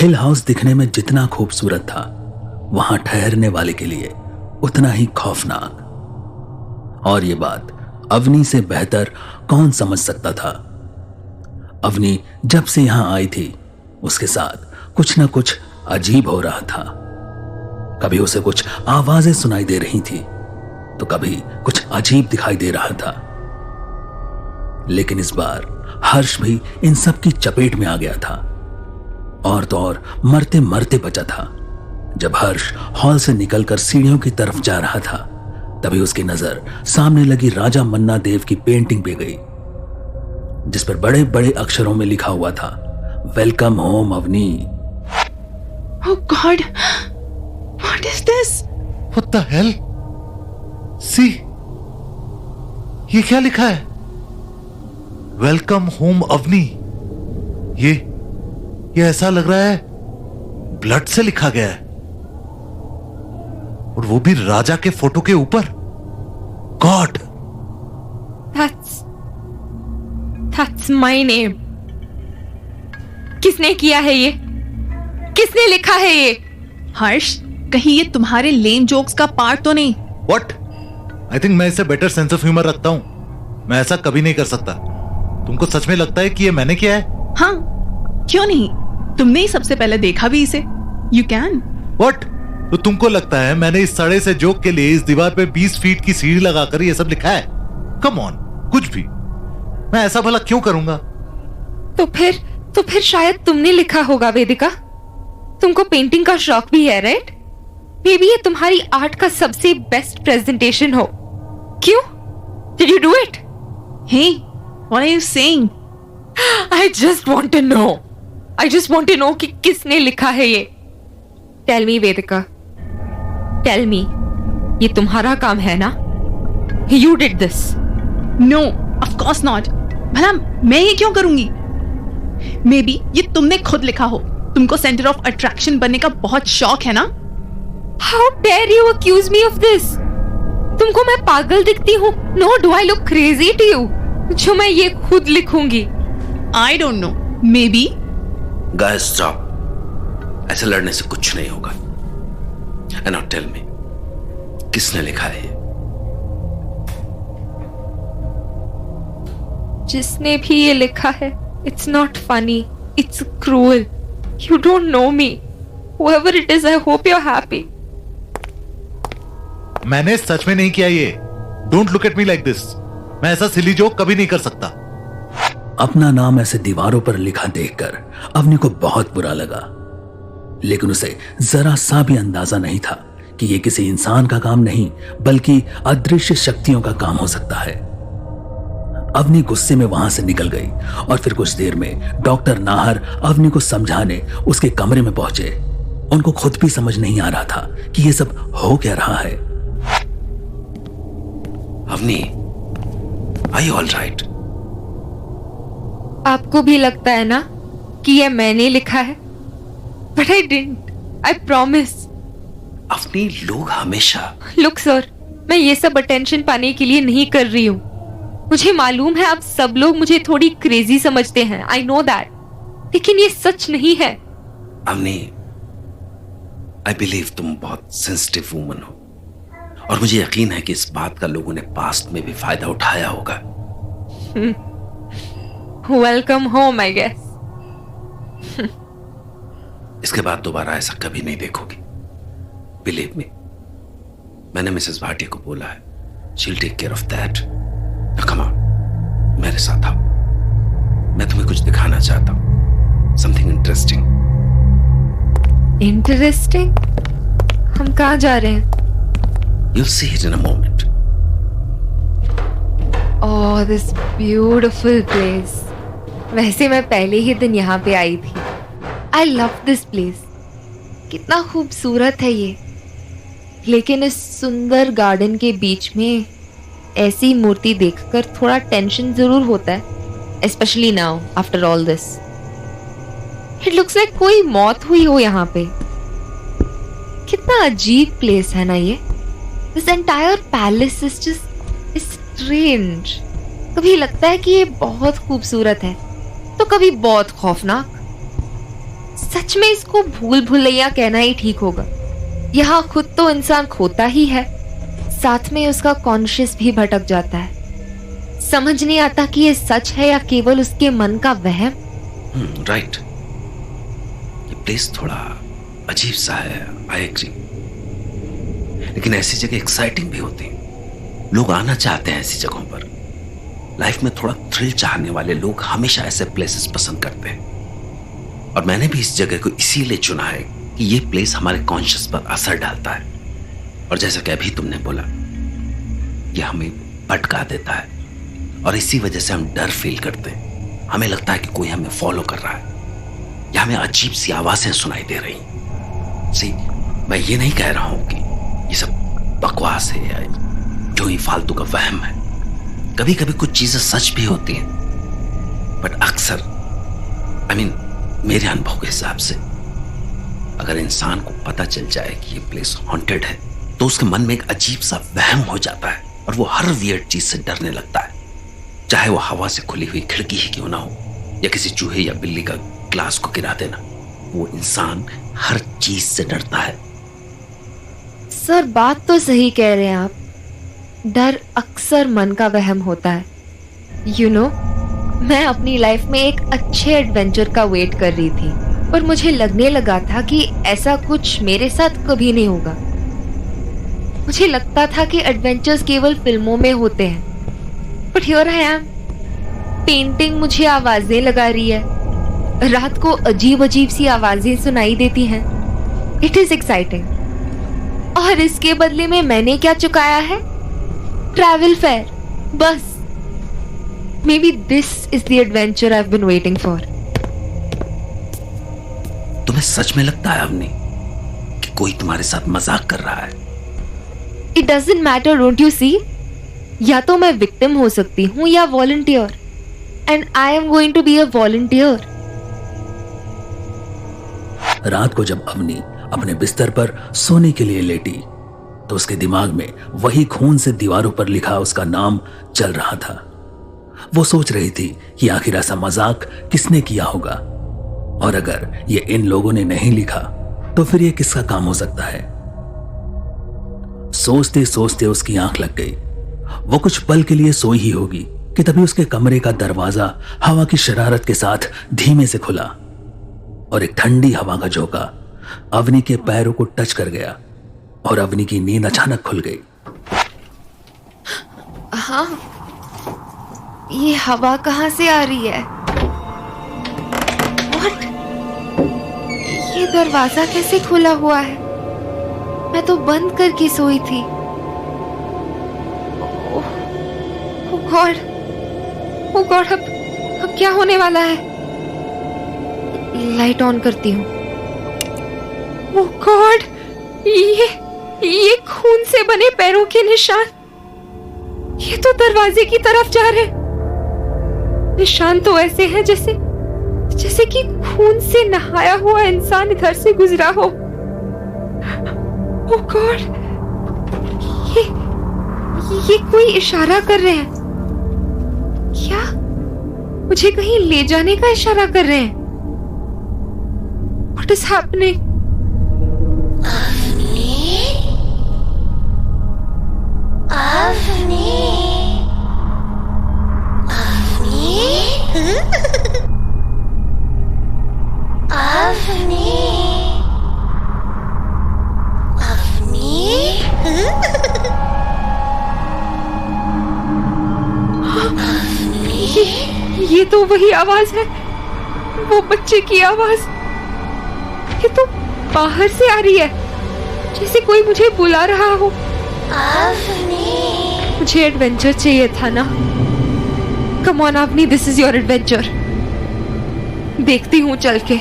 हिल house दिखने में जितना खूबसूरत था, वहां ठहरने वाले के लिए उतना ही खौफनाक। और ये बात अवनी से बेहतर कौन समझ सकता था। अवनी जब से यहां आई थी, उसके साथ कुछ ना कुछ अजीब हो रहा था। कभी उसे कुछ आवाजें सुनाई दे रही थी, तो कभी कुछ अजीब दिखाई दे रहा था। लेकिन इस बार हर्ष भी इन सब की चपेट में आ गया था। और तो और मरते मरते बचा था। जब हर्ष हॉल से निकलकर सीढ़ियों की तरफ जा रहा था, तभी उसकी नजर सामने लगी राजा मन्ना देव की पेंटिंग पे गई, जिस पर बड़े बड़े अक्षरों में लिखा हुआ था, welcome home Avni. Oh God, what is this? What the hell? See, ये क्या लिखा है? Welcome home Avni. ये ऐसा लग रहा है ब्लड से लिखा गया है, और वो भी राजा के फोटो के ऊपर। God, That's my name. किसने किया है ये? किसने लिखा है ये? हर्ष, कहीं ये तुम्हारे लेम जोक्स का पार्ट तो नहीं? व्हाट? आई थिंक मैं इससे बेटर सेंस ऑफ ह्यूमर रखता हूं। मैं ऐसा कभी नहीं कर सकता। तुमको सच में लगता है कि ये मैंने किया है? हाँ, क्यों नहीं? तुमने ही सबसे पहले देखा भी इसे। You can. व्हाट? तो तुमको लगता है मैंने इस सड़े से जोक के लिए इस दीवार पे 20 फीट की सीढ़ी लगाकर ये सब लिखा है? कम ऑन, कुछ भी। मैं ऐसा भला क्यों करूंगा? तो फिर शायद तुमने लिखा होगा वेदिका। तुमको पेंटिंग का शौक भी है, राइट? मे बी ये तुम्हारी आर्ट का सबसे बेस्ट प्रेजेंटेशन हो। क्यों? Did you do it? Hey, what are you saying? I just want to know. I just want to know कि किसने लिखा है ये। Tell me वेदिका, tell me, ये तुम्हारा काम है ना? You did this. No, of course not. भला मैं ये क्यों करूंगी? मे बी ये तुमने खुद लिखा हो। तुमको सेंटर ऑफ अट्रैक्शन बनने का बहुत शौक है ना? How dare you accuse me of this? तुमको मैं पागल दिखती हूँ? No, do I look crazy to you? जो मैं ये खुद लिखूंगी? I don't know. Maybe. Guys, stop. ऐसे लड़ने से कुछ नहीं होगा। And now tell me, किसने लिखा है ये? जिसने भी ये लिखा है, it's not funny, it's cruel. You don't know me. Whoever it is, I hope you're happy. मैंने सच में नहीं किया ये। Don't look at me like this. मैं ऐसा सिली जोक कभी नहीं कर सकता। अपना नाम ऐसे दीवारों पर लिखा देखकर अवनी को बहुत बुरा लगा, लेकिन उसे जरा सा भी अंदाजा नहीं था कि यह किसी इंसान का काम नहीं, बल्कि अदृश्य शक्तियों का काम हो सकता है। अवनी गुस्से में वहां से निकल गई और फिर कुछ देर में डॉक्टर नाहर अवनी को समझाने उसके कमरे में पहुंचे। उनको खुद भी समझ नहीं आ रहा था कि यह सब हो क्या रहा है। Avni, are you all right? आपको भी लगता है ना कि ये मैंने लिखा है? But I didn't. I promise. Avani, लोग हमेशा Look sir, मैं ये सब अटेंशन पाने के लिए नहीं कर रही हूँ। मुझे मालूम है आप सब लोग मुझे थोड़ी क्रेजी समझते हैं। I know that. लेकिन ये सच नहीं है। अवनी, आई बिलीव तुम बहुत सेंसिटिव वुमन हो, और मुझे यकीन है कि इस बात का लोगों ने पास्ट में भी फायदा उठाया होगा। Welcome home, I guess. इसके बाद दोबारा ऐसा कभी नहीं देखोगी। बिलीव मी, मैंने मिसेस भाटिया को बोला है। She will take care of that. Now come on, मेरे साथ आओ। मैं तुम्हें कुछ दिखाना चाहता हूं, समथिंग इंटरेस्टिंग। इंटरेस्टिंग? हम कहाँ जा रहे हैं? You'll see it in a moment. Oh, this beautiful place. वैसे मैं पहले ही दिन यहाँ पे आई थी। I love this place. कितना खूबसूरत है ये। लेकिन इस सुंदर गार्डन के बीच में ऐसी मूर्ति देखकर थोड़ा टेंशन जरूर होता है, especially now after all this. It looks like कोई मौत हुई हो यहाँ पे। कितना अजीब प्लेस है ना ये। This entire palace is just strange. कभी लगता है कि ये बहुत खूबसूरत है, तो कभी बहुत खौफनाक। सच में इसको भूल भुलैया कहना ही ठीक होगा। यहाँ खुद तो इंसान खोता ही है, साथ में उसका कॉन्शियस भी भटक जाता है। समझ नहीं आता कि ये सच है या केवल उसके मन का वहम। राइट। ये प्लेस थोड़ा अजीब सा है, आई एग्री, लेकिन ऐसी जगह एक्साइटिंग भी होती है। लोग आना चाहते हैं ऐसी जगहों पर। लाइफ में थोड़ा थ्रिल चाहने वाले लोग हमेशा ऐसे प्लेसेस पसंद करते हैं, और मैंने भी इस जगह को इसीलिए चुना है कि ये प्लेस हमारे कॉन्शियस पर असर डालता है, और जैसा कि अभी तुमने बोला, ये हमें भटका देता है, और इसी वजह से हम डर फील करते हैं। हमें लगता है कि कोई हमें फॉलो कर रहा है, या हमें अजीब सी आवाजें सुनाई दे रही। सी, मैं ये नहीं कह रहा हूं कि ये सब बकवास है या जो ही फालतू का वहम है। कभी कभी कुछ चीजें सच भी होती हैं, बट अक्सर मेरे अनुभव के हिसाब से अगर इंसान को पता चल जाए कि ये प्लेस हॉन्टेड है, तो उसके मन में एक अजीब सा वहम हो जाता है, और वो हर वियर्ड चीज से डरने लगता है, चाहे वो हवा से खुली हुई खिड़की ही क्यों ना हो, या किसी चूहे या बिल्ली का ग्लास को गिरा देना। वो इंसान हर चीज से डरता है। सर, बात तो सही कह रहे हैं आप। डर अक्सर मन का वहम होता है। मैं अपनी लाइफ में एक अच्छे एडवेंचर का वेट कर रही थी, पर मुझे लगने लगा था कि ऐसा कुछ मेरे साथ कभी नहीं होगा। मुझे लगता था कि एडवेंचर्स केवल फिल्मों में होते हैं, but here I am. Painting मुझे आवाजें लगा रही है, रात को अजीब अजीब सी आवाजें सुनाई देती हैं। इट इज एक्साइटिंग, और इसके बदले में मैंने क्या चुकाया है? ट्रैवल फेयर, बस। Maybe this is the adventure I have been waiting for. तुम्हें सच में लगता है अवनी कि कोई तुम्हारे साथ मजाक कर रहा है? It doesn't matter, don't you see? या तो मैं विक्टिम हो सकती हूँ या volunteer, and I am going to be a volunteer. रात को जब अवनी अपने बिस्तर पर सोने के लिए लेटी, तो उसके दिमाग में वही खून से दीवारों पर लिखा उसका नाम चल रहा था। वो सोच रही थी कि आखिर ऐसा मजाक किसने किया होगा, और अगर ये इन लोगों ने नहीं लिखा तो फिर ये किसका काम हो सकता है। सोचते सोचते उसकी आंख लग गई। वो कुछ पल के लिए सोई ही होगी कि तभी उसके कमरे का दरवाजा हवा की शरारत के साथ धीमे से खुला, और एक ठंडी हवा का झोंका अवनी के पैरों को टच कर गया, और अवनी की नींद अचानक खुल गई। हाँ, ये हवा कहाँ से आ रही है? What? ये दरवाजा कैसे खुला हुआ है? मैं तो बंद करके सोई थी। ओह गॉड, अब क्या होने वाला है? लाइट ऑन करती हूँ। ओह गॉड, ये खून से बने पैरों के निशान, ये तो दरवाजे की तरफ जा रहे। निशान तो ऐसे हैं जैसे कि खून से नहाया हुआ इंसान इधर से गुजरा हो। ओह गॉड, ये कोई इशारा कर रहे हैं क्या? मुझे कहीं ले जाने का इशारा कर रहे हैं। What is happening? ये तो वही आवाज है, वो बच्चे की आवाज। ये तो बाहर से आ रही है, जैसे कोई मुझे बुला रहा हो। मुझे एडवेंचर चाहिए था ना। Come on Avni, this is your adventure. देखती हूँ चल के।